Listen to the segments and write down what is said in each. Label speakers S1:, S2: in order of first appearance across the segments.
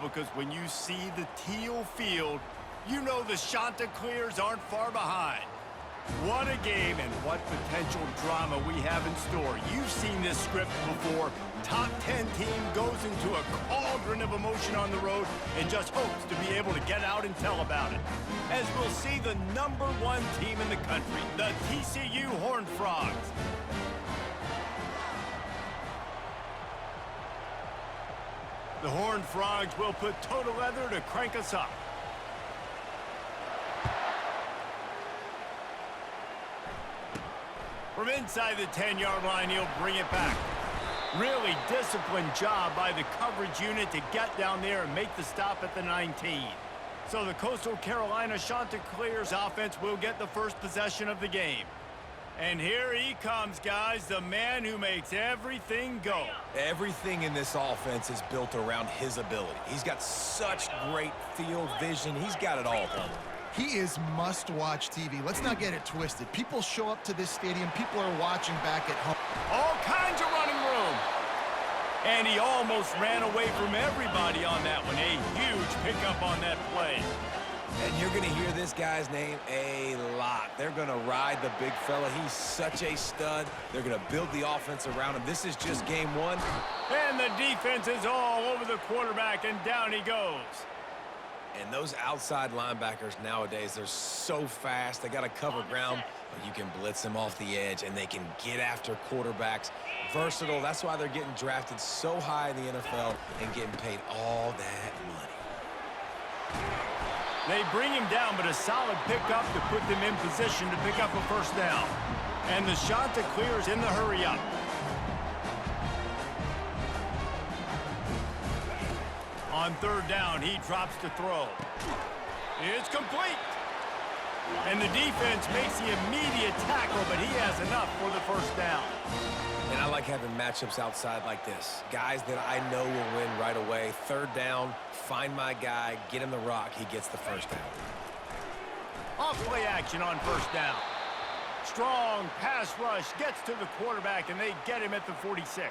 S1: because when you see the teal field, you know the Chanticleers aren't far behind. What a game and what potential drama we have in store. You've seen this script before. Top 10 team goes into a cauldron of emotion on the road and just hopes to be able to get out and tell about it. As we'll see the #1 team in the country, the TCU Horned Frogs. The Horned Frogs will put total leather to crank us up. From inside the 10-yard line, he'll bring it back. Really disciplined job by the coverage unit to get down there and make the stop at the 19. So the Coastal Carolina Chanticleers offense will get the first possession of the game. And here he comes, guys, the man who makes everything go.
S2: Everything in this offense is built around his ability. He's got such great field vision. He's got it all done.
S3: He is must-watch TV. Let's not get it twisted. People show up to this stadium. People are watching back at home.
S1: All kinds of running room. And he almost ran away from everybody on that one. A huge pickup on that play.
S2: And you're going to hear this guy's name a lot. They're going to ride the big fella. He's such a stud. They're going to build the offense around him. This is just game one.
S1: And the defense is all over the quarterback, and down he goes.
S2: And those outside linebackers nowadays, they're so fast. They got to cover ground, but you can blitz them off the edge, and they can get after quarterbacks. Versatile. That's why they're getting drafted so high in the NFL and getting paid all that money.
S1: They bring him down, but a solid pickup to put them in position to pick up a first down. And the Chanticleers in the hurry up. On third down, he drops to throw. It's complete. And the defense makes the immediate tackle, but he has enough for the first down.
S2: And I like having matchups outside like this. Guys that I know will win right away. Third down, find my guy, get him the rock, he gets the first down.
S1: Off play action on first down. Strong pass rush gets to the quarterback, and they get him at the 46.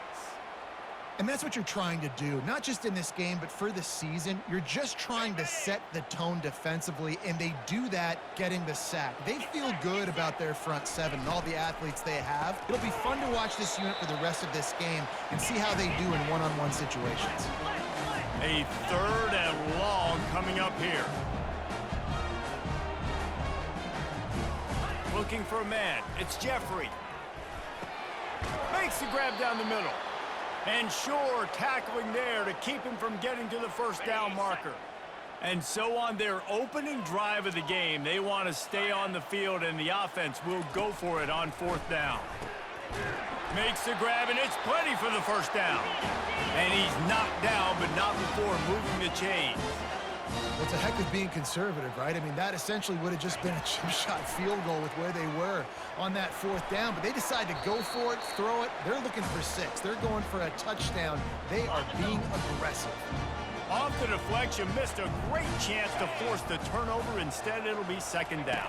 S3: And that's what you're trying to do, not just in this game, but for the season. You're just trying to set the tone defensively, and they do that getting the sack. They feel good about their front seven and all the athletes they have. It'll be fun to watch this unit for the rest of this game and see how they do in one-on-one situations.
S1: A third and long coming up here. Looking for a man. It's Jeffrey. Makes the grab down the middle. And sure, tackling there to keep him from getting to the first down marker. And so on their opening drive of the game, they want to stay on the field, and the offense will go for it on fourth down. Makes the grab, and it's plenty for the first down. And he's knocked down, but not before moving the chains.
S3: It's a heck of being conservative, right? I mean, that essentially would have just been a chip shot field goal with where they were on that fourth down, but they decide to go for it, throw it. They're looking for 6. They're going for a touchdown. They are being aggressive.
S1: Off the deflection, missed a great chance to force the turnover. Instead, it'll be second down.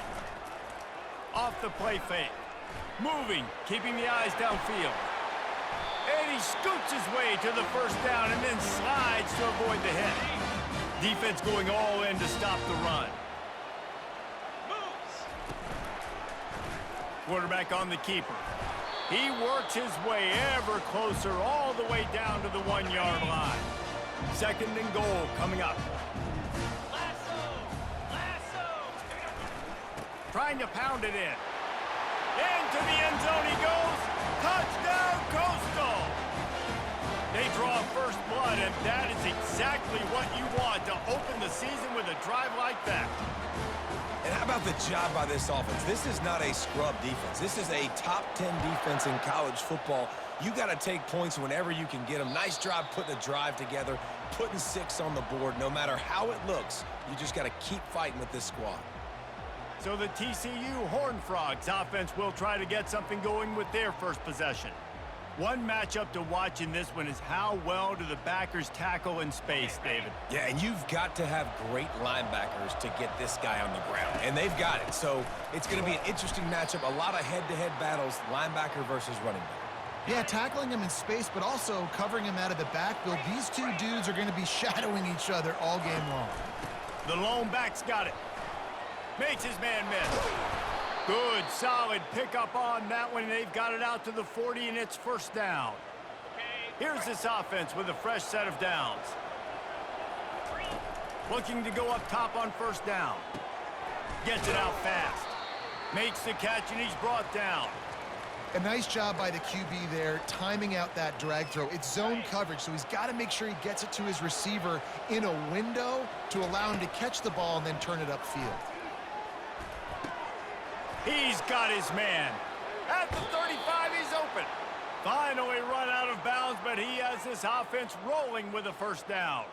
S1: Off the play fake. Moving, keeping the eyes downfield. And he scoots his way to the first down and then slides to avoid the hit. Defense going all in to stop the run. Quarterback on the keeper. He works his way ever closer all the way down to the 1-yard line. Second and goal coming up. Trying to pound it in. Into the end zone he goes. Touchdown, Coastal! They draw first blood, and that is exactly what you want to open the season with a drive like that.
S2: And how about the job by this offense? This is not a scrub defense. This is a top 10 defense in college football. You got to take points whenever you can get them. Nice job putting a drive together, putting 6 on the board. No matter how it looks, you just got to keep fighting with this squad.
S1: So the TCU Horned Frogs offense will try to get something going with their first possession. One matchup to watch in this one is how well do the backers tackle in space, David.
S2: Yeah, and you've got to have great linebackers to get this guy on the ground, and they've got it. So it's going to be an interesting matchup, a lot of head-to-head battles, linebacker versus running back.
S3: Yeah, tackling him in space, but also covering him out of the backfield. These two dudes are going to be shadowing each other all game long.
S1: The lone back's got it. Makes his man miss. Good, solid pickup on that one. They've got it out to the 40, and it's first down. Here's this offense with a fresh set of downs. Looking to go up top on first down. Gets it out fast. Makes the catch, and he's brought down.
S3: A nice job by the QB there, timing out that drag throw. It's zone coverage, so he's got to make sure he gets it to his receiver in a window to allow him to catch the ball and then turn it upfield.
S1: He's got his man. At the 35, he's open. Finally run out of bounds, but he has this offense rolling with a first down.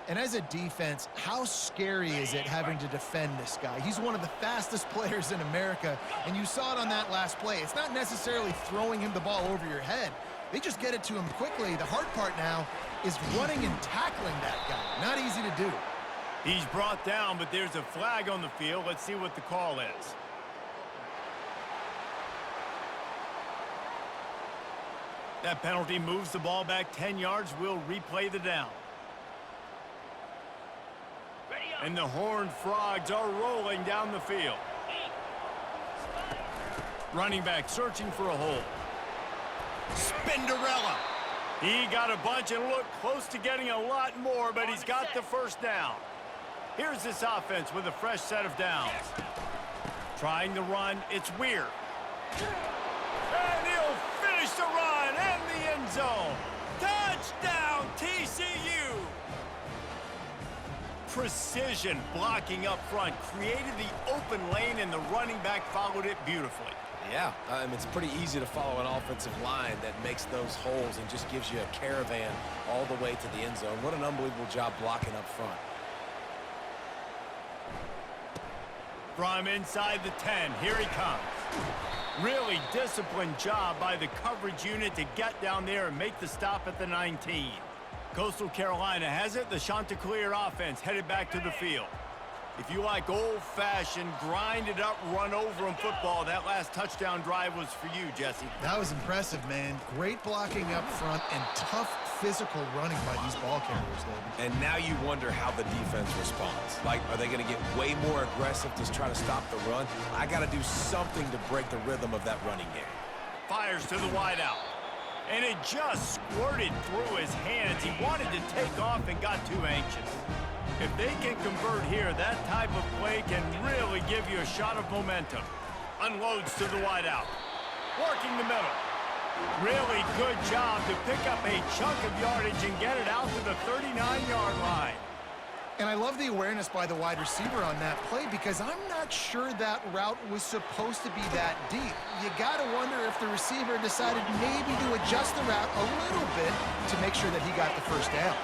S3: And as a defense, how scary is it having to defend this guy? He's one of the fastest players in America, and you saw it on that last play. It's not necessarily throwing him the ball over your head. They just get it to him quickly. The hard part now is running and tackling that guy. Not easy to do.
S1: He's brought down, but there's a flag on the field. Let's see what the call is. That penalty moves the ball back 10 yards. We'll replay the down. And the Horned Frogs are rolling down the field. Running back searching for a hole. Spinderella. He got a bunch and looked close to getting a lot more, but he's got the first down. Here's this offense with a fresh set of downs. Trying to run, it's Weir. And he'll finish the run and the end zone. Touchdown, TCU! Precision blocking up front created the open lane, and the running back followed it beautifully.
S2: Yeah, it's pretty easy to follow an offensive line that makes those holes and just gives you a caravan all the way to the end zone. What an unbelievable job blocking up front.
S1: From inside the 10, here he comes. Really disciplined job by the coverage unit to get down there and make the stop at the 19. Coastal Carolina has it. The Chanticleer offense headed back to the field. If you like old-fashioned, grind-it-up, run-over-'em football, that last touchdown drive was for you, Jesse.
S3: That was impressive, man. Great blocking up front and tough physical running by these ball carriers, David.
S2: And now you wonder how the defense responds. Like, are they going to get way more aggressive to try to stop the run? I got to do something to break the rhythm of that running game.
S1: Fires to the wideout. And it just squirted through his hands. He wanted to take off and got too anxious. If they can convert here, that type of play can really give you a shot of momentum. Unloads to the wideout. Working the middle. Really good job to pick up a chunk of yardage and get it out to the 39-yard line.
S3: And I love the awareness by the wide receiver on that play, because I'm not sure that route was supposed to be that deep. You got to wonder if the receiver decided maybe to adjust the route a little bit to make sure that he got the first down.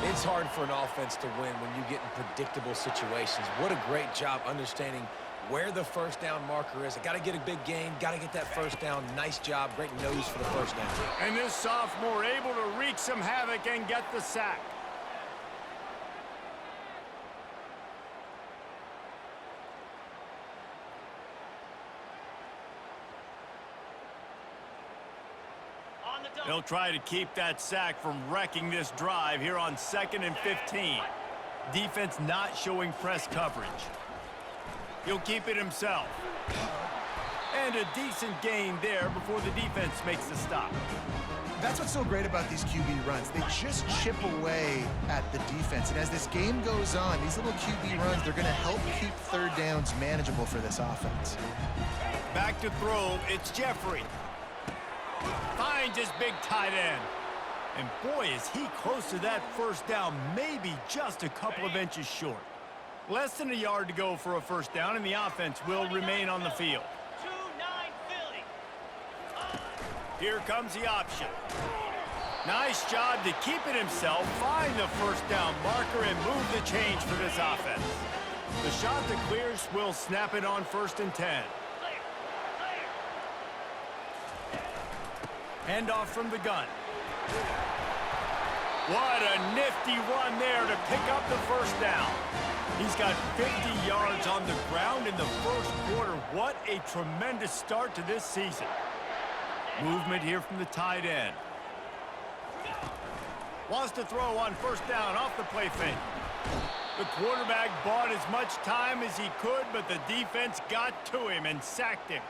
S2: It's hard for an offense to win when you get in predictable situations. What a great job understanding where the first down marker is. I got to get a big gain, got to get that first down. Nice job, great nose for the first down.
S1: And this sophomore able to wreak some havoc and get the sack. They'll try to keep that sack from wrecking this drive here on 2nd and 15. Defense not showing press coverage. He'll keep it himself. And a decent gain there before the defense makes the stop.
S3: That's what's so great about these QB runs. They just chip away at the defense. And as this game goes on, these little QB runs, they're going to help keep third downs manageable for this offense.
S1: Back to throw, it's Jeffrey. Finds his big tight end. And boy, is he close to that first down, maybe just a couple of inches short. Less than a yard to go for a first down, and the offense will remain on the field. Here comes the option. Nice job to keep it himself, find the first down marker, and move the change for this offense. The Chanticleers will snap it on 1st and 10. Handoff from the gun. What a nifty run there to pick up the first down. He's got 50 yards on the ground in the first quarter. What a tremendous start to this season. Movement here from the tight end. Wants to throw on first down off the play fake. The quarterback bought as much time as he could, but the defense got to him and sacked him.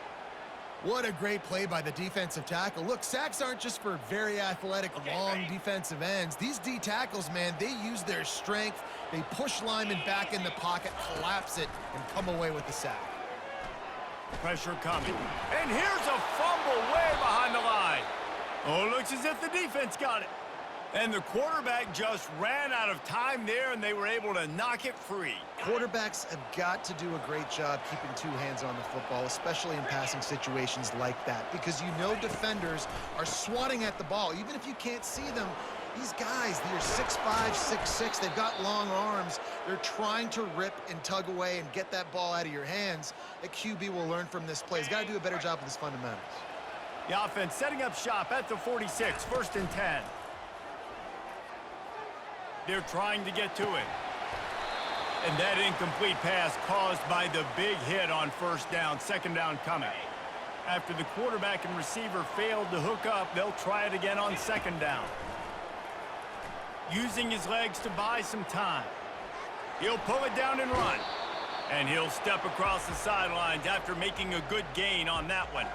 S3: What a great play by the defensive tackle. Look, sacks aren't just for very athletic, long defensive ends. These D tackles, man, they use their strength. They push linemen back in the pocket, collapse it, and come away with the sack.
S1: Pressure coming. And here's a fumble way behind the line. Oh, looks as if the defense got it. And the quarterback just ran out of time there, and they were able to knock it free.
S3: Quarterbacks have got to do a great job keeping two hands on the football, especially in passing situations like that, because you know defenders are swatting at the ball. Even if you can't see them, these guys, they're 6'5", 6'6", they've got long arms. They're trying to rip and tug away and get that ball out of your hands. A QB will learn from this play. He's got to do a better job with his fundamentals.
S1: The offense setting up shop at the 46, 1st and 10. They're trying to get to it. And that incomplete pass caused by the big hit on first down, 2nd down coming. After the quarterback and receiver failed to hook up, they'll try it again on 2nd down. Using his legs to buy some time. He'll pull it down and run. And he'll step across the sidelines after making a good gain on that one.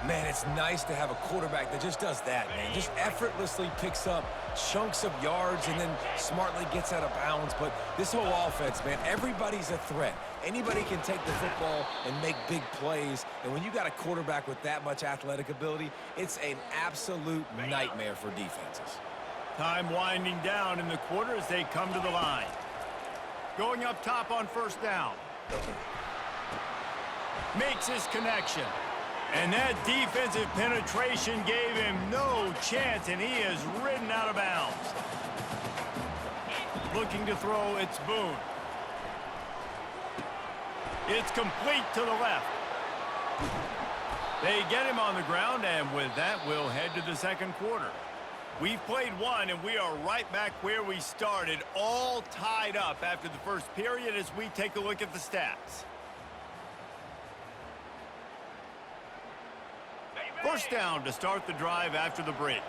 S2: Man, it's nice to have a quarterback that just does that, man. Just effortlessly picks up chunks of yards and then smartly gets out of bounds. But this whole offense, man, everybody's a threat. Anybody can take the football and make big plays. And when you got a quarterback with that much athletic ability, it's an absolute nightmare for defenses.
S1: Time winding down in the quarter as they come to the line. Going up top on first down. Makes his connection. And that defensive penetration gave him no chance, and he is ridden out of bounds. Looking to throw, it's Boone. It's complete to the left. They get him on the ground, and with that, we'll head to the 2nd quarter. We've played one, and we are right back where we started, all tied up after the first period as we take a look at the stats. First down to start the drive after the break.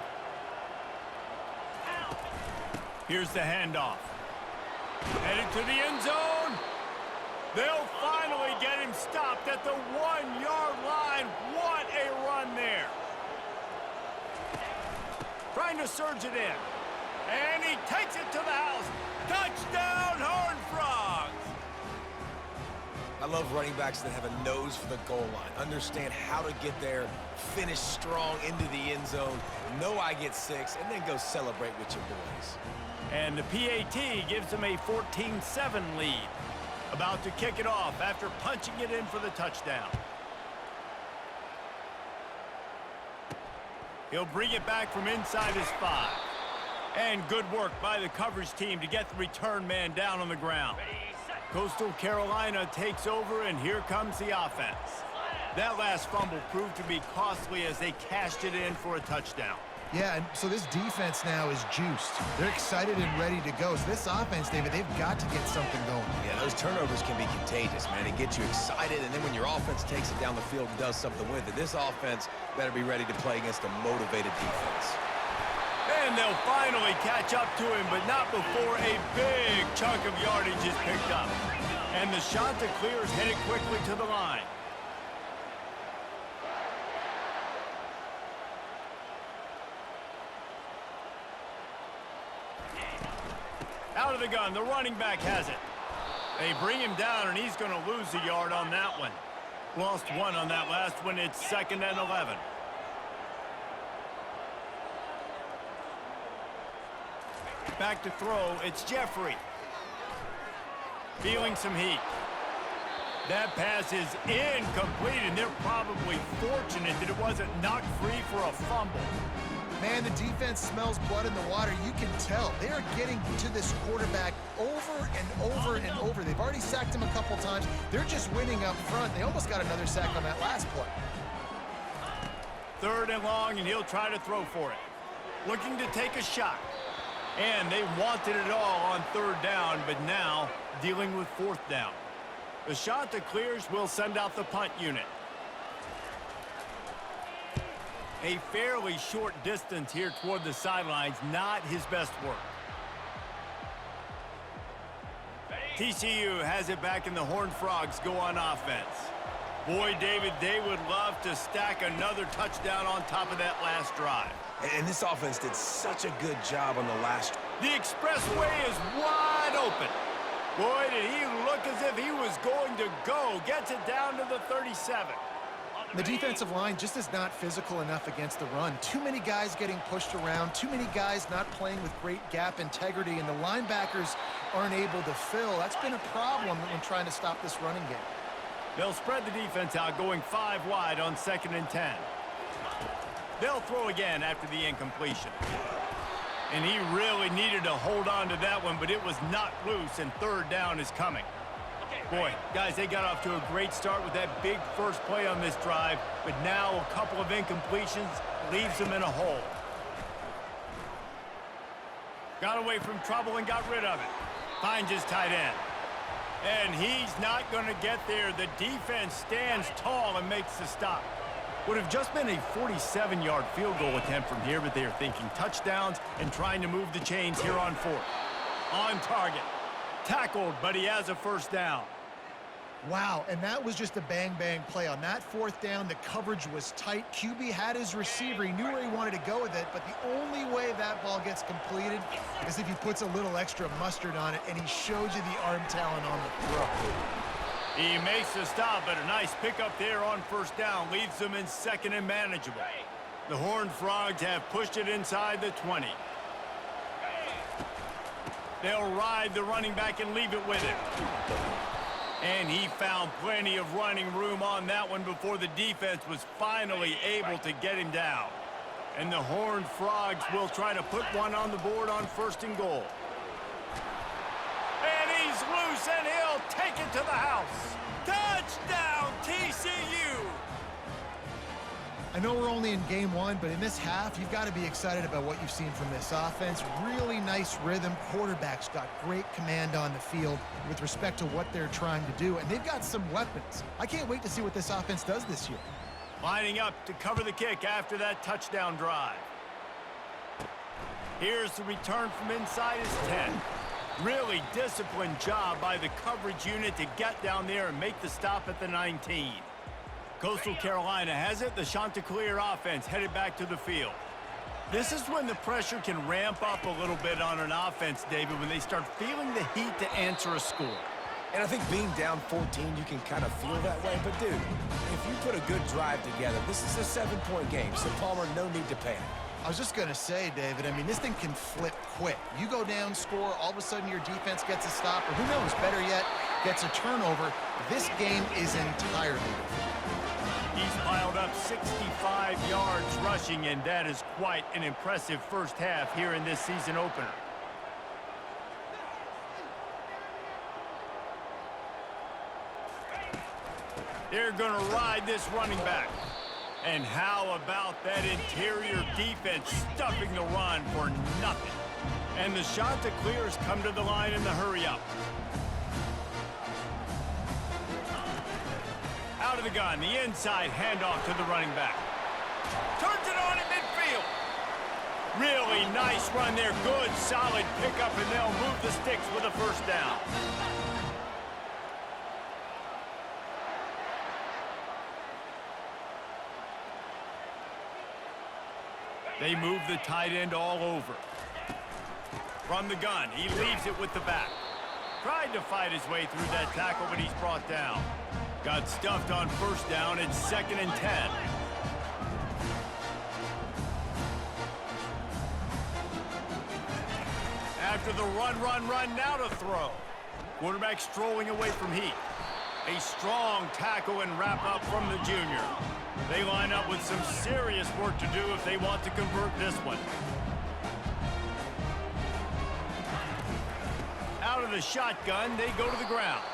S1: Here's the handoff. Headed to the end zone. They'll finally get him stopped at the 1-yard line. What a run there. Trying to surge it in. And he takes it to the house. Touchdown, Horned Frogs!
S2: I love running backs that have a nose for the goal line, understand how to get there, finish strong into the end zone, know I get 6, and then go celebrate with your boys.
S1: And the PAT gives them a 14-7 lead. About to kick it off after punching it in for the touchdown. He'll bring it back from inside his 5. And good work by the coverage team to get the return man down on the ground. Coastal Carolina takes over, and here comes the offense. That last fumble proved to be costly as they cashed it in for a touchdown.
S3: Yeah, and so this defense now is juiced. They're excited and ready to go. So this offense, David, they've got to get something going.
S2: Yeah, those turnovers can be contagious, man. They get you excited, and then when your offense takes it down the field and does something with it, this offense better be ready to play against a motivated defense.
S1: And they'll finally catch up to him, but not before a big chunk of yardage is picked up. And the Chanticleers headed quickly to the line. Out of the gun, the running back has it. They bring him down, and he's going to lose a yard on that one. Lost 1 on that last one. It's 2nd and 11. Back to throw, it's Jeffrey. Feeling some heat. That pass is incomplete, and they're probably fortunate that it wasn't knocked free for a fumble.
S3: Man, the defense smells blood in the water. You can tell. They are getting to this quarterback over and over and over. They've already sacked him a couple times. They're just winning up front. They almost got another sack on that last play.
S1: 3rd and long, and he'll try to throw for it. Looking to take a shot. And they wanted it all on 3rd down, but now dealing with 4th down. The Chanticleers will send out the punt unit. A fairly short distance here toward the sidelines, not his best work. TCU has it back and the Horned Frogs go on offense. Boy, David, they would love to stack another touchdown on top of that last drive.
S2: And this offense did such a good job on the last.
S1: The expressway is wide open. Boy, did he look as if he was going to go. Gets it down to the 37.
S3: The defensive line just is not physical enough against the run. Too many guys getting pushed around, too many guys not playing with great gap integrity, and the linebackers aren't able to fill. That's been a problem when trying to stop this running game.
S1: They'll spread the defense out, going 5 wide on 2nd and 10. They'll throw again after the incompletion. And he really needed to hold on to that one, but it was not loose, and 3rd down is coming. Boy, guys, they got off to a great start with that big first play on this drive, but now a couple of incompletions leaves them in a hole. Got away from trouble and got rid of it. Finds his tight end. And he's not going to get there. The defense stands tall and makes the stop. Would have just been a 47-yard field goal attempt from here, but they are thinking touchdowns and trying to move the chains here on 4th. On target. Tackled, but he has a 1st down.
S3: Wow, and that was just a bang-bang play. On that 4th down, the coverage was tight. QB had his receiver. He knew where he wanted to go with it, but the only way that ball gets completed is if he puts a little extra mustard on it, and he showed you the arm talent on the throw.
S1: He makes the stop, but a nice pickup there on 1st down. Leaves them in 2nd and manageable. The Horned Frogs have pushed it inside the 20. They'll ride the running back and leave it with him. And he found plenty of running room on that one before the defense was finally able to get him down. And the Horned Frogs will try to put one on the board on 1st and goal. And he's loose, and he'll take it to the house. Touchdown, TCU!
S3: I know we're only in game 1, but in this half, you've got to be excited about what you've seen from this offense. Really nice rhythm. Quarterback's got great command on the field with respect to what they're trying to do, and they've got some weapons. I can't wait to see what this offense does this year.
S1: Lining up to cover the kick after that touchdown drive. Here's the return from inside his 10. Really disciplined job by the coverage unit to get down there and make the stop at the 19. Coastal Carolina has it. The Chanticleer offense headed back to the field. This is when the pressure can ramp up a little bit on an offense, David, when they start feeling the heat to answer a score.
S2: And I think being down 14, you can kind of feel that way. But, dude, if you put a good drive together, this is a 7-point game, so Palmer, no need to panic.
S3: I was just going to say, David, I mean, this thing can flip quick. You go down, score, all of a sudden your defense gets a stop, or who knows, better yet, gets a turnover. This game is entirely different.
S1: He's piled up 65 yards rushing, and that is quite an impressive first half here in this season opener. They're going to ride this running back. And how about that interior defense stuffing the run for nothing? And the Chanticleers come to the line in the hurry-up. Out of the gun, the inside handoff to the running back. Turns it on in midfield. Really nice run there. Good, solid pickup, and they'll move the sticks with a 1st down. They move the tight end all over. From the gun, he leaves it with the back. Tried to fight his way through that tackle, but he's brought down. Got stuffed on 1st down. It's 2nd and 10. After the run, now to throw. Quarterback strolling away from heat. A strong tackle and wrap up from the junior. They line up with some serious work to do if they want to convert this one. Out of the shotgun, they go to the ground.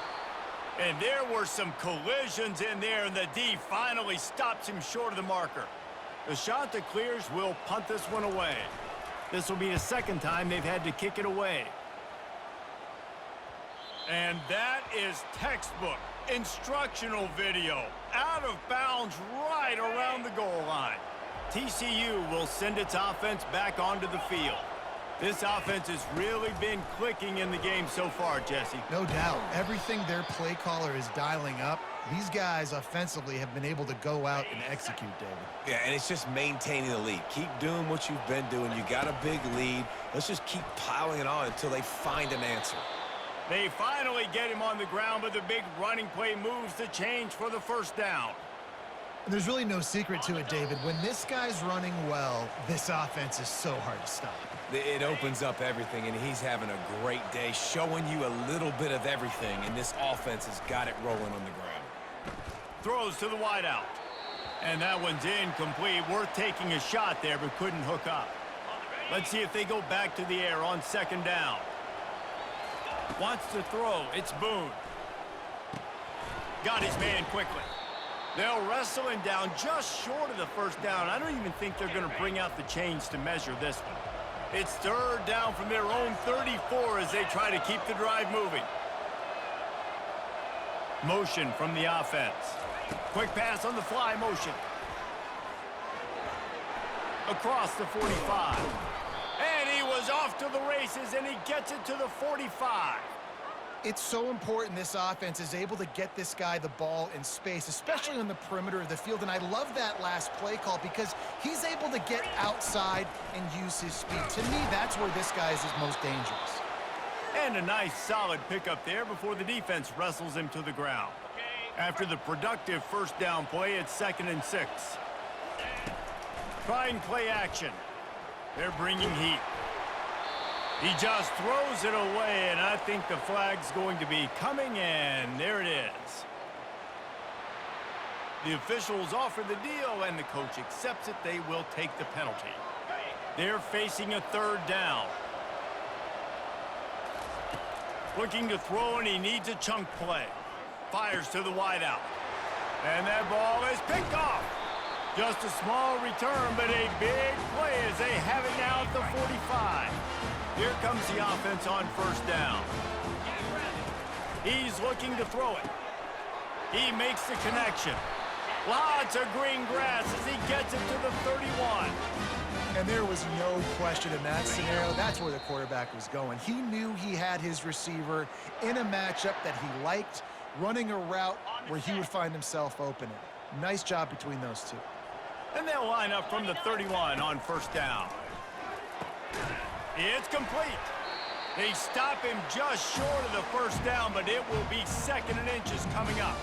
S1: And there were some collisions in there, and the D finally stops him short of the marker. The Chanticleers will punt this one away. This will be the 2nd time they've had to kick it away. And that is textbook instructional video. Out of bounds right around the goal line. TCU will send its offense back onto the field. This offense has really been clicking in the game so far, Jesse.
S3: No doubt. Everything their play caller is dialing up, these guys offensively have been able to go out and execute, David.
S2: Yeah, and it's just maintaining the lead. Keep doing what you've been doing. You got a big lead. Let's just keep piling it on until they find an answer.
S1: They finally get him on the ground, but the big running play moves the change for the first down.
S3: And there's really no secret to it, David. When this guy's running well, this offense is so hard to stop.
S2: It opens up everything, and he's having a great day, showing you a little bit of everything, and this offense has got it rolling on the ground.
S1: Throws to the wideout. And that one's incomplete. Worth taking a shot there, but couldn't hook up. Let's see if they go back to the air on second down. Wants to throw. It's Boone. Got his man quickly. They'll wrestle him down just short of the first down. I don't even think they're going to bring out the chains to measure this one. It's third down from their own 34 as they try to keep the drive moving. Motion from the offense. Quick pass on the fly motion. Across the 45. And he was off to the races, and he gets it to the 45.
S3: It's so important this offense is able to get this guy the ball in space, especially on the perimeter of the field. And I love that last play call because he's able to get outside and use his speed. To me, that's where this guy is his most dangerous.
S1: And a nice solid pickup there before the defense wrestles him to the ground. After the productive first down play, it's 2nd and 6. Trying play action. They're bringing heat. He just throws it away, and I think the flag's going to be coming in. There it is. The officials offer the deal, and the coach accepts it. They will take the penalty. They're facing a third down. Looking to throw, and he needs a chunk play. Fires to the wideout. And that ball is picked off. Just a small return, but a big play as they have it now at the 45. Here comes the offense on first down. He's looking to throw it. He makes the connection. Lots of green grass as he gets it to the 31.
S3: And there was no question in that scenario. That's where the quarterback was going. He knew he had his receiver in a matchup that he liked, running a route where he would find himself open. Nice job between those two.
S1: And they'll line up from the 31 on first down. It's complete. They stop him just short of the first down, but it will be 2nd and inches coming up.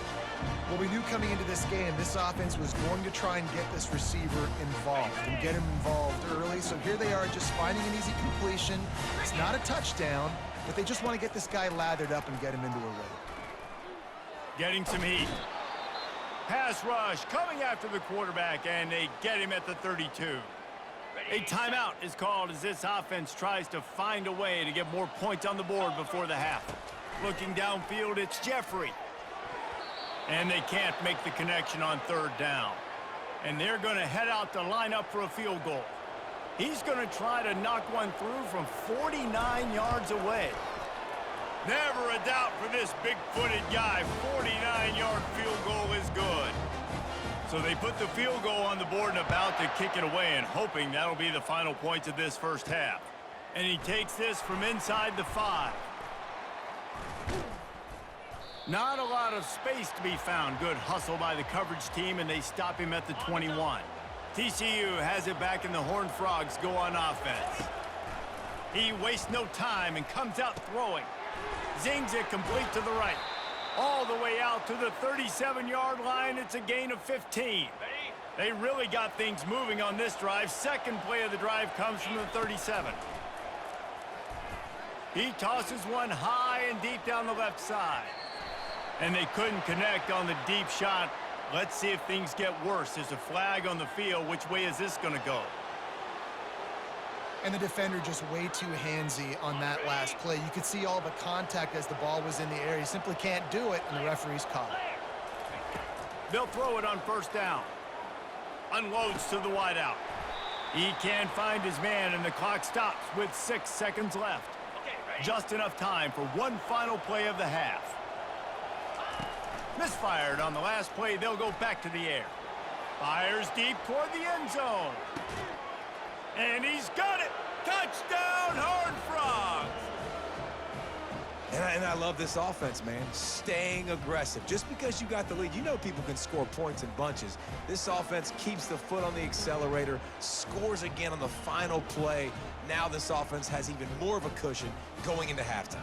S3: Well, we knew coming into this game, this offense was going to try and get this receiver involved and get him involved early. So here they are just finding an easy completion. It's not a touchdown, but they just want to get this guy lathered up and get him into a rhythm.
S1: Getting some heat. Pass rush coming after the quarterback, and they get him at the 32. A timeout is called as this offense tries to find a way to get more points on the board before the half. Looking downfield, it's Jeffrey. And they can't make the connection on third down. And they're going to head out to line up for a field goal. He's going to try to knock one through from 49 yards away. Never a doubt for this big-footed guy. 49-yard field goal is good. So they put the field goal on the board and about to kick it away and hoping that'll be the final points of this first half. And he takes this from inside the 5. Not a lot of space to be found. Good hustle by the coverage team, and they stop him at the 21. TCU has it back, and the Horned Frogs go on offense. He wastes no time and comes out throwing. Zings it complete to the right. All the way out to the 37-yard line. It's a gain of 15. They really got things moving on this drive. Second play of the drive comes from the 37. He tosses one high and deep down the left side. And they couldn't connect on the deep shot. Let's see if things get worse. There's a flag on the field. Which way is this going to go?
S3: And the defender just way too handsy on that last play. You could see all the contact as the ball was in the air. He simply can't do it, and the referee's caught it.
S1: They'll throw it on first down. Unloads to the wideout. He can't find his man, and the clock stops with 6 seconds left. Just enough time for one final play of the half. Misfired on the last play. They'll go back to the air. Fires deep toward the end zone. And he's got it. Touchdown, Horned Frogs.
S2: And I love this offense, man. Staying aggressive. Just because you got the lead, you know people can score points in bunches. This offense keeps the foot on the accelerator, scores again on the final play. Now this offense has even more of a cushion going into halftime.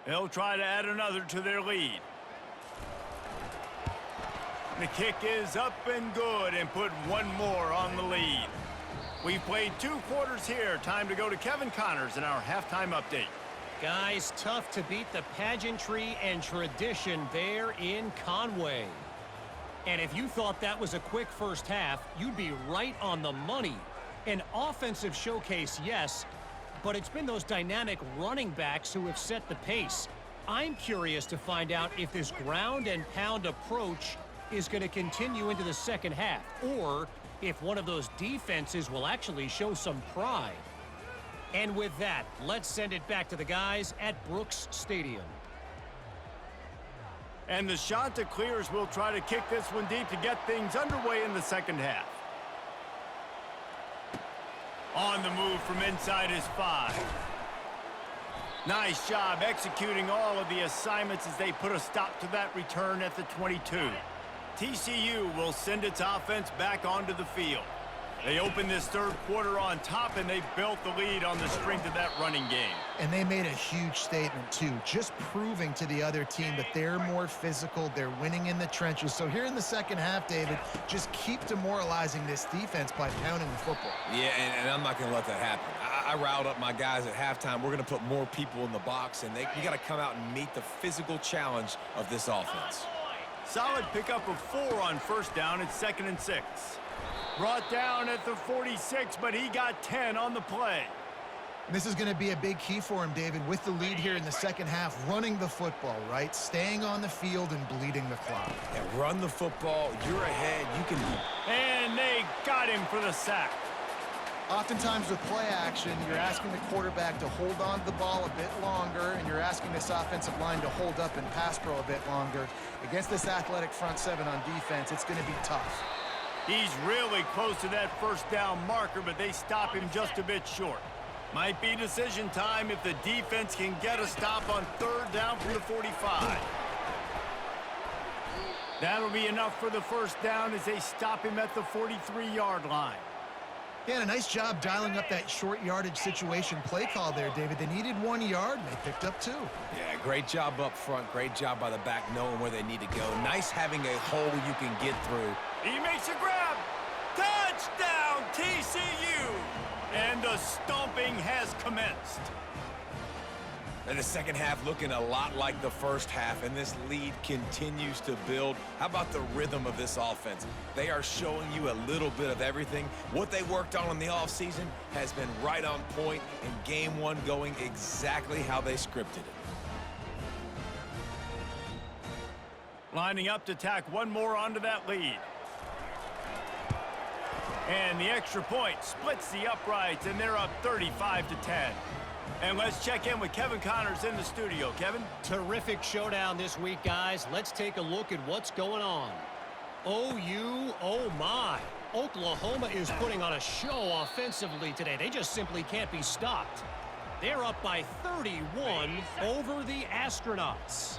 S1: They'll try to add another to their lead. The kick is up and good and put one more on the lead. We've played 2 quarters here. Time to go to Kevin Connors in our halftime update.
S4: Guys, tough to beat the pageantry and tradition there in Conway. And if you thought that was a quick first half, you'd be right on the money. An offensive showcase, yes, but it's been those dynamic running backs who have set the pace. I'm curious to find out if this ground and pound approach is going to continue into the second half, or if one of those defenses will actually show some pride. And with that, let's send it back to the guys at Brooks Stadium.
S1: And the Chanticleers will try to kick this one deep to get things underway in the second half. On the move from inside his 5. Nice job executing all of the assignments as they put a stop to that return at the 22. TCU will send its offense back onto the field. They opened this third quarter on top, and they built the lead on the strength of that running game.
S3: And they made a huge statement, too, just proving to the other team that they're more physical, they're winning in the trenches. So here in the second half, David, just keep demoralizing this defense by pounding the football.
S2: Yeah, and I'm not going to let that happen. I riled up my guys at halftime. We're going to put more people in the box, and you got to come out and meet the physical challenge of this offense.
S1: Solid pickup of 4 on first down. It's 2nd and 6. Brought down at the 46, but he got 10 on the play.
S3: This is going to be a big key for him, David, with the lead here in the second half, running the football, right? Staying on the field and bleeding the clock.
S2: Yeah, run the football. You're ahead. You can do.
S1: And they got him for the sack.
S3: Oftentimes with play action, you're asking the quarterback to hold on to the ball a bit longer, and you're asking this offensive line to hold up and pass pro a bit longer. Against this athletic front 7 on defense, it's going to be tough.
S1: He's really close to that first down marker, but they stop him just a bit short. Might be decision time if the defense can get a stop on 3rd down from the 45. That'll be enough for the first down as they stop him at the 43-yard line.
S3: Yeah, and a nice job dialing up that short yardage situation play call there, David. They needed 1 yard, and they picked up 2.
S2: Yeah, great job up front. Great job by the back knowing where they need to go. Nice having a hole you can get through.
S1: He makes a grab. Touchdown, TCU! And the stomping has commenced.
S2: And the second half looking a lot like the first half, and this lead continues to build. How about the rhythm of this offense? They are showing you a little bit of everything. What they worked on in the offseason has been right on point, and game 1 going exactly how they scripted it.
S1: Lining up to tack one more onto that lead. And the extra point splits the uprights, and they're up 35-10. And let's check in with Kevin Connors in the studio. Kevin?
S4: Terrific showdown this week, guys. Let's take a look at what's going on. OU, oh my. Oklahoma is putting on a show offensively today. They just simply can't be stopped. They're up by 31 over the Astronauts.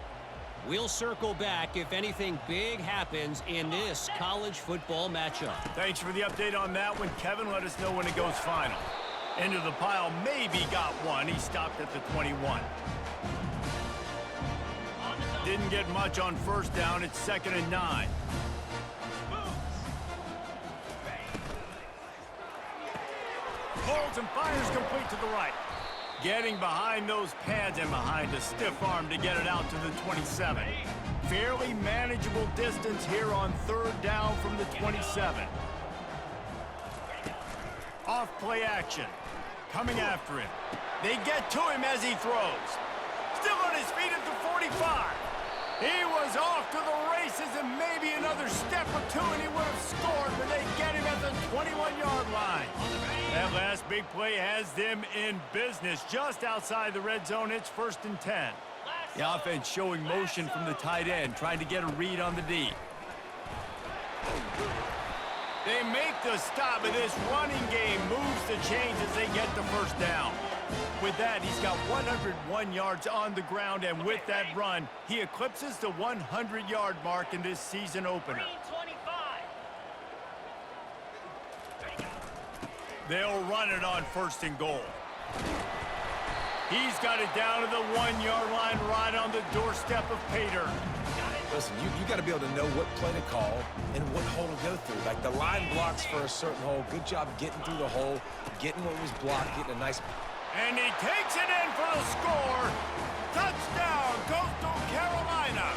S4: We'll circle back if anything big happens in this college football matchup.
S1: Thanks for the update on that one, Kevin. Let us know when it goes final. Into the pile, maybe got one. He stopped at the 21. Didn't get much on first down. It's 2nd and 9. Pulls and fires complete to the right. Getting behind those pads and behind a stiff arm to get it out to the 27. Fairly manageable distance here on 3rd down from the 27. Off play action. Coming after him. They get to him as he throws. Still on his feet at the 45. He was off to the races, and maybe another step or two and he would have scored, but they get him at the 21-yard line. That last big play has them in business. Just outside the red zone, it's 1st and 10. The offense showing motion from the tight end, trying to get a read on the D. They make the stop, but this running game moves the chains as they get the first down. With that, he's got 101 yards on the ground, and with that run, he eclipses the 100-yard mark in this season opener. They'll run it on 1st and goal. He's got it down to the 1-yard line, right on the doorstep of Pater.
S2: Listen, you got to be able to know what play to call and what hole to go through. Like the line blocks for a certain hole. Good job getting through the hole, getting what was blocked, getting a nice...
S1: And he takes it in for the score. Touchdown, Coastal Carolina.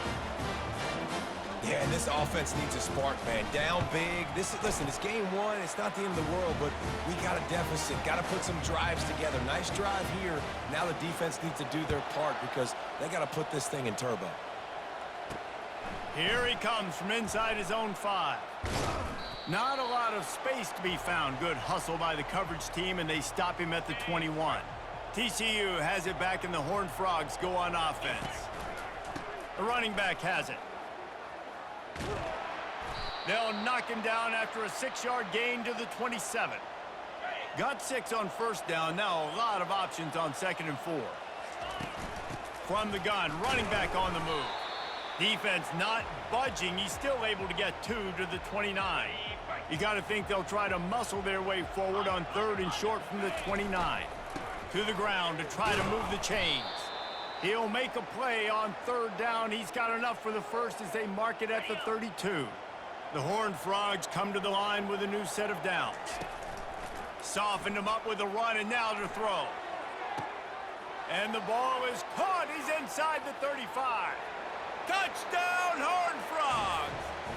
S2: Yeah, and this offense needs a spark, man. Down big. Listen, it's game 1. It's not the end of the world, but we got a deficit. Got to put some drives together. Nice drive here. Now the defense needs to do their part because they got to put this thing in turbo.
S1: Here he comes from inside his own 5. Not a lot of space to be found. Good hustle by the coverage team, and they stop him at the 21. TCU has it back, and the Horned Frogs go on offense. The running back has it. They'll knock him down after a 6-yard gain to the 27. Got 6 on 1st down. Now a lot of options on 2nd and 4. From the gun, running back on the move. Defense not budging. He's still able to get 2 to the 29. You got to think they'll try to muscle their way forward on 3rd and short from the 29. To the ground to try to move the chains. He'll make a play on 3rd down. He's got enough for the first as they mark it at the 32. The Horned Frogs come to the line with a new set of downs. Softened him up with a run, and now to throw. And the ball is caught. He's inside the 35. Touchdown, Horned Frogs!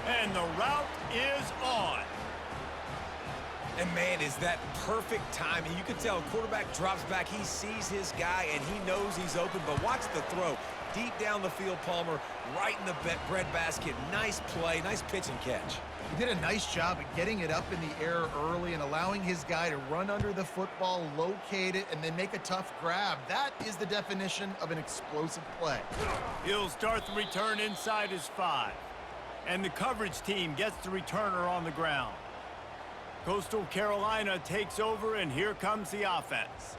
S1: And the route is on.
S2: And, man, is that perfect timing. You can tell quarterback drops back. He sees his guy, and he knows he's open. But watch the throw. Deep down the field, Palmer, right in the breadbasket. Nice play, nice pitch and catch.
S3: He did a nice job at getting it up in the air early and allowing his guy to run under the football, locate it, and then make a tough grab. That is the definition of an explosive play.
S1: He'll start the return inside his 5. And the coverage team gets the returner on the ground. Coastal Carolina takes over, and here comes the offense.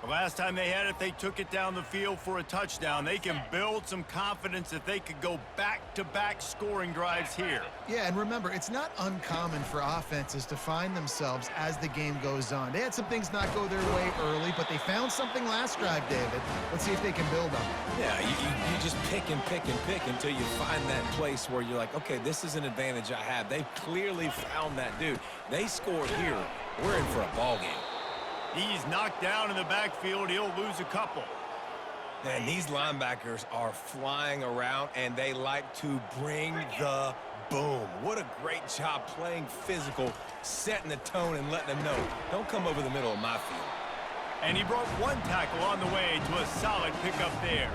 S1: The last time they had it, they took it down the field for a touchdown. They can build some confidence that they could go back-to-back scoring drives here.
S3: Yeah, and remember, it's not uncommon for offenses to find themselves as the game goes on. They had some things not go their way early, but they found something last drive, David. Let's see if they can build on it.
S2: Yeah, you just pick and pick and pick until you find that place where you're like, okay, this is an advantage I have. They've clearly found that, dude. They scored here. We're in for a ball game.
S1: He's knocked down in the backfield. He'll lose a couple.
S2: And these linebackers are flying around, and they like to bring the boom. What a great job playing physical, setting the tone, and letting them know, don't come over the middle of my field.
S1: And he broke one tackle on the way to a solid pickup there.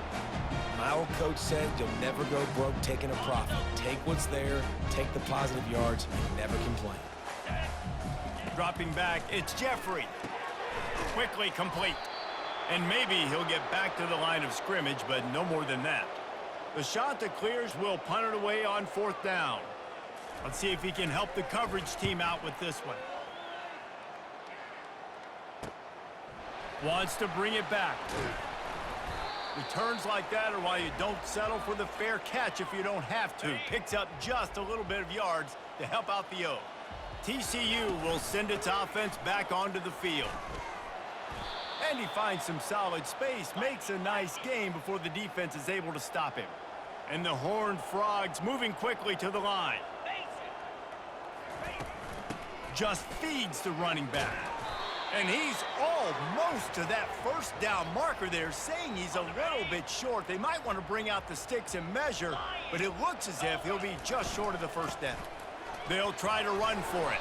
S2: My old coach said you'll never go broke taking a profit. Take what's there, take the positive yards, and never complain.
S1: Dropping back, it's Jeffrey. Quickly complete. And maybe he'll get back to the line of scrimmage, but no more than that. The Chanticleers will punt it away on 4th down. Let's see if he can help the coverage team out with this one. Wants to bring it back. Returns like that are why you don't settle for the fair catch if you don't have to. Picks up just a little bit of yards to help out the O. TCU will send its offense back onto the field. And he finds some solid space, makes a nice game before the defense is able to stop him. And the Horned Frogs moving quickly to the line. Just feeds the running back. And he's almost to that 1st down marker there, saying he's a little bit short. They might want to bring out the sticks and measure, but it looks as if he'll be just short of the 1st down. They'll try to run for it.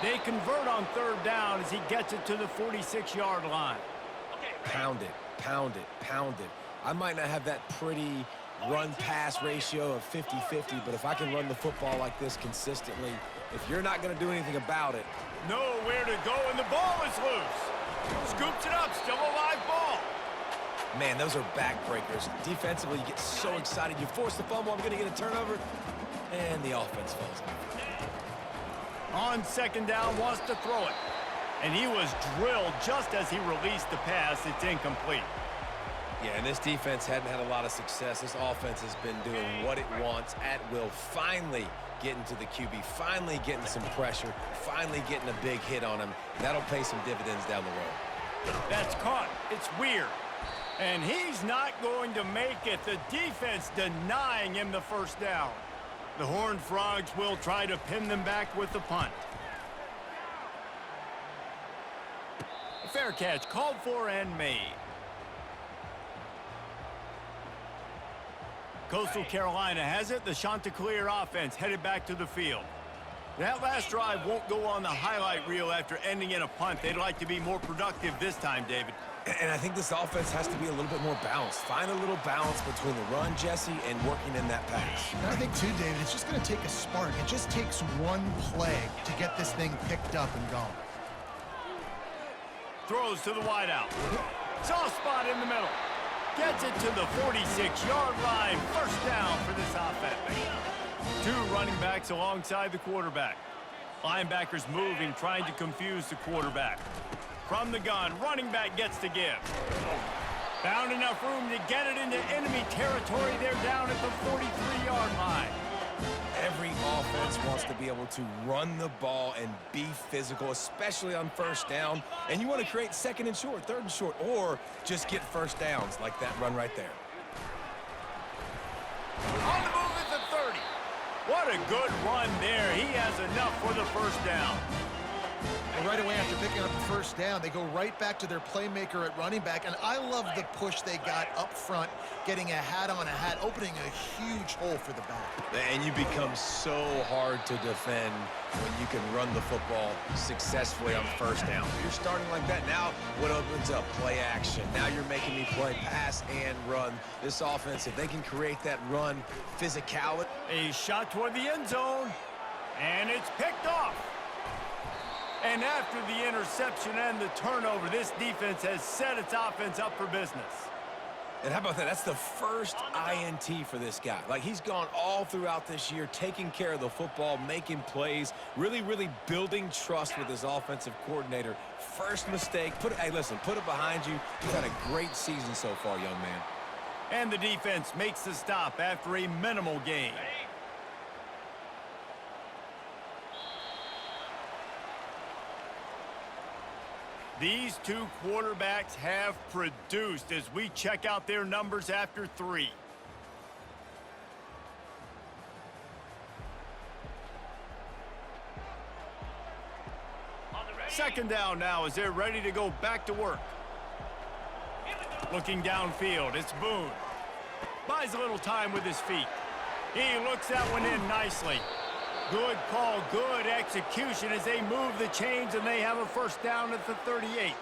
S1: They convert on 3rd down as he gets it to the 46-yard line.
S2: Pound it, pound it, pound it. I might not have that pretty run-pass ratio of 50-50, but if I can run the football like this consistently, if you're not going to do anything about it.
S1: Nowhere to go, and the ball is loose. Scoops it up, still a live ball.
S2: Man, those are backbreakers. Defensively, you get so excited. You force the fumble, I'm going to get a turnover, and the offense falls off.
S1: On second down, wants to throw it. And he was drilled just as he released the pass. It's incomplete.
S2: Yeah, and this defense hadn't had a lot of success. This offense has been doing what it wants at will. Finally getting to the QB, finally getting some pressure, finally getting a big hit on him. That'll pay some dividends down the road.
S1: That's caught. It's weird. And he's not going to make it. The defense denying him the first down. The Horned Frogs will try to pin them back with the punt. Fair catch called for and made. Coastal Carolina has it. The Chanticleer offense headed back to the field. That last drive won't go on the highlight reel after ending in a punt. They'd like to be more productive this time, David.
S2: And I think this offense has to be a little bit more balanced. Find a little balance between the run, Jesse, and working in that pass.
S3: And I think, too, David, it's just going to take a spark. It just takes one play to get this thing picked up and going.
S1: Throws to the wideout. Soft spot in the middle. Gets it to the 46-yard line. First down for this offense. Two running backs alongside the quarterback. Linebackers moving, trying to confuse the quarterback. From the gun, running back gets to give. Found enough room to get it into enemy territory. They're down at the 43-yard line.
S2: Every offense wants to be able to run the ball and be physical, especially on first down. And you want to create second and short, third and short, or just get first downs like that run right there.
S1: On the move at the 30. What a good run there. He has enough for the first down.
S3: And right away after picking up the first down, they go right back to their playmaker at running back. And I love the push they got up front, getting a hat on a hat, opening a huge hole for the back.
S2: And you become so hard to defend when you can run the football successfully on first down. You're starting like that. Now what opens up? Play action. Now you're making me play pass and run. This offense, if they can create that run physicality.
S1: A shot toward the end zone, and it's picked off. And after the interception and the turnover, this defense has set its offense up for business.
S2: And how about that? That's the first INT for this guy. Like, he's gone all throughout this year, taking care of the football, making plays, really, really building trust with his offensive coordinator. First mistake, hey, listen, put it behind you. You've had a great season so far, young man.
S1: And the defense makes the stop after a minimal gain. These two quarterbacks have produced as we check out their numbers after 3. Second down now as they're ready to go back to work. Looking downfield, it's Boone. Buys a little time with his feet. He looks that one in nicely. Good call, good execution as they move the chains, and they have a first down at the 38.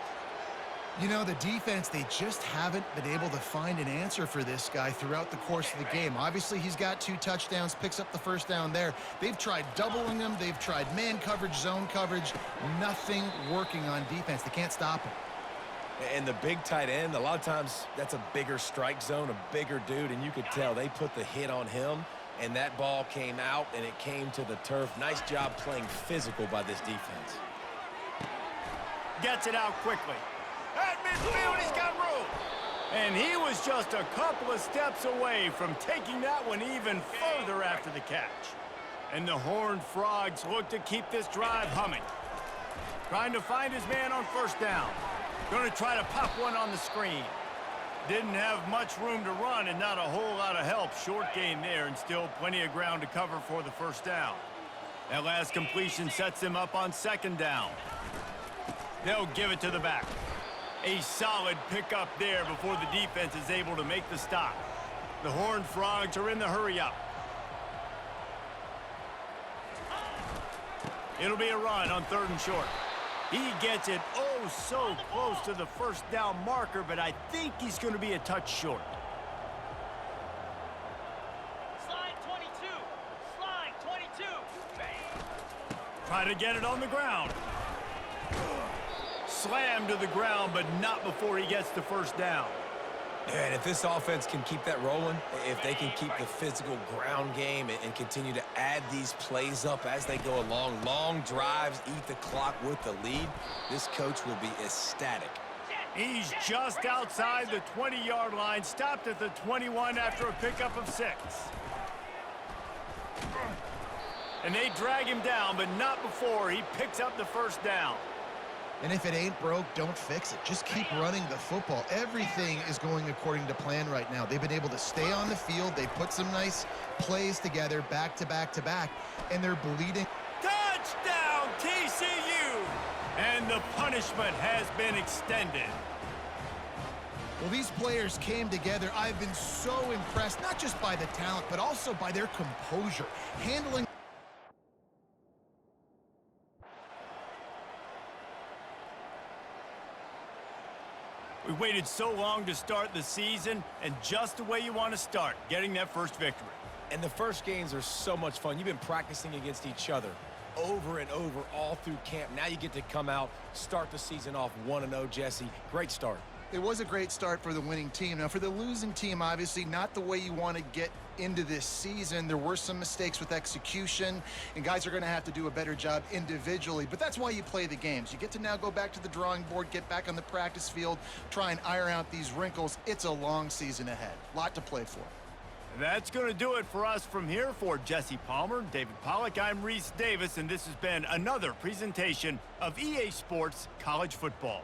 S3: You know, the defense, they just haven't been able to find an answer for this guy throughout the course of the game. Obviously, he's got 2 touchdowns, picks up the first down there. They've tried doubling him. They've tried man coverage, zone coverage. Nothing working on defense. They can't stop him.
S2: And the big tight end, a lot of times that's a bigger strike zone, a bigger dude, and you could tell they put the hit on him. And that ball came out, and it came to the turf. Nice job playing physical by this defense.
S1: Gets it out quickly. At midfield, he's got room. And he was just a couple of steps away from taking that one even further after the catch. And the Horned Frogs look to keep this drive humming. Trying to find his man on first down. Going to try to pop one on the screen. Didn't have much room to run and not a whole lot of help. Short gain there and still plenty of ground to cover for the first down. That last completion sets him up on second down. They'll give it to the back. A solid pickup there before the defense is able to make the stop. The Horned Frogs are in the hurry-up. It'll be a run on third and short. He gets it oh so close to the first down marker, but I think he's going to be a touch short. Try to get it on the ground. Slam to the ground, but not before he gets the first down.
S2: And if this offense can keep that rolling, if they can keep the physical ground game and continue to add these plays up as they go along, long drives, eat the clock with the lead, this coach will be ecstatic.
S1: He's just outside the 20-yard line, stopped at the 21 after a pickup of 6. And they drag him down, but not before he picks up the first down.
S3: And if it ain't broke, don't fix it. Just keep running the football. Everything is going according to plan right now. They've been able to stay on the field. They put some nice plays together back to back to back, and they're bleeding.
S1: Touchdown, TCU! And the punishment has been extended.
S3: Well, these players came together. I've been so impressed, not just by the talent, but also by their composure, handling.
S1: We waited so long to start the season, and just the way you want to start, getting that first victory.
S2: And the first games are so much fun. You've been practicing against each other over and over all through camp. Now you get to come out, start the season off 1-0, Jesse. Great start.
S3: It was a great start for the winning team. Now, for the losing team, obviously not the way you want to get into this season. There were some mistakes with execution, and guys are going to have to do a better job individually. But that's why you play the games. You get to now go back to the drawing board, get back on the practice field, try and iron out these wrinkles. It's a long season ahead. A lot to play for.
S1: That's going to do it for us from here. For Jesse Palmer, David Pollack, I'm Reese Davis, and this has been another presentation of EA Sports College Football.